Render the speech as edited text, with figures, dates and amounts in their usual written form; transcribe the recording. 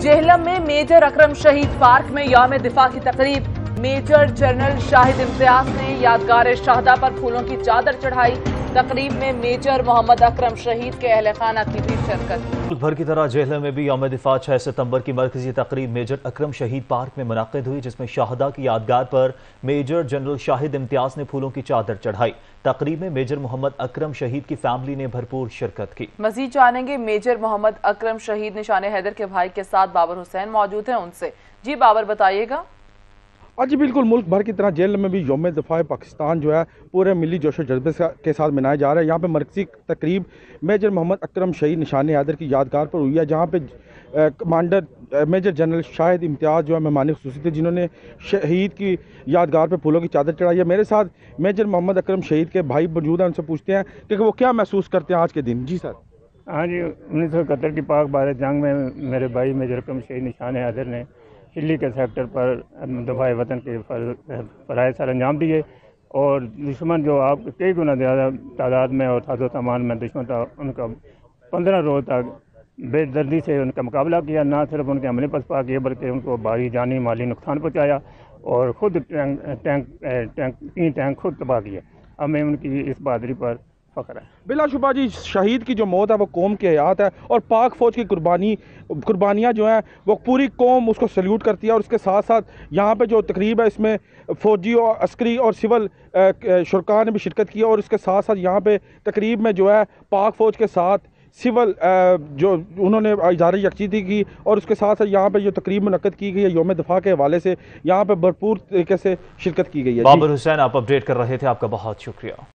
जेहलम में मेजर अकरम शहीद पार्क में यौम दिफा की तकरीब। मेजर जनरल शाहिद इम्तियाज ने यादगार शहादा पर फूलों की चादर चढ़ाई। तकरीब में मेजर मोहम्मद अकरम शहीद के अहल खाना की भी शिरकत। मुल्क भर की तरह जेहलम में भी यौम दिफा 6 सितंबर की मरकजी तकरीब मेजर अकरम शहीद पार्क में मुनाकिद हुई, जिसमें शहादा की यादगार पर मेजर जनरल शाहिद इम्तियाज ने फूलों की चादर चढ़ाई। तकरीब में मेजर मोहम्मद अकरम शहीद की फैमिली ने भरपूर शिरकत की। मजीद जानेंगे मेजर मोहम्मद अकरम शहीद निशान हैदर के भाई के साथ बाबर हुसैन मौजूद हैं उनसे। जी बाबर, बताइएगा। जी बिल्कुल, मुल्क भर की तरह जेल में भी यौम दिफा पाकिस्तान जो है पूरे मिली जोश जज्बे के साथ मनाया जा रहा है। यहाँ पे मरकजी तकरीब मेजर मोहम्मद अकरम शहीद निशान हैदर की यादगार पर हुई है, जहाँ पे commander major general Shahid Imtiaz जो है मेहमान खुसूसी थे, जिन्होंने शहीद की यादगार पर फूलों की चादर चढ़ाई है। मेरे साथ मेजर मोहम्मद अकरम शहीद के भाई मौजूद हैं, उनसे पूछते हैं कि वो क्या महसूस करते हैं आज के दिन। जी सर। हाँ जी, 1971 की पाक भारत जंग में मेरे भाई मेजर अकरम शहीद निशान हैदर ने दिल्ली के सेक्टर पर दफाए वतन के फराइज़ सर अंजाम दिए, और दुश्मन जो आप कई गुना ज़्यादा तादाद में और साजो सामान में दुश्मन था, उनका 15 रोज़ तक बेदर्दी से उनका मुकाबला किया। ना सिर्फ उनके हमले पसपा किए बल्कि उनको भारी जानी माली नुकसान पहुँचाया, और ख़ुद तीन टैंक खुद तबाह किए। हमें उनकी इस बहादुरी पर फ़ख्र है। बिलाशुबा जी, शहीद की जो मौत है वो कौम की हयात है, और पाक फ़ौज की कुर्बानियाँ जो हैं वो पूरी कौम उसको सल्यूट करती है। और उसके साथ साथ यहाँ पे जो तकरीब है इसमें फ़ौजी और अस्करी और सिविल शुरका ने भी शिरकत की, और उसके साथ साथ यहाँ पे तकरीब में जो है पाक फ़ौज के साथ सिविल जो उन्होंने इज़हार यकजहती की, और उसके साथ साथ यहाँ पे जो तकरीब मुनक्कद की गई है यौम दिफा के हवाले से, यहाँ पे भरपूर तरीके से शिरकत की गई है। बाबर हुसैन, आप अपडेट कर रहे थे, आपका बहुत शुक्रिया।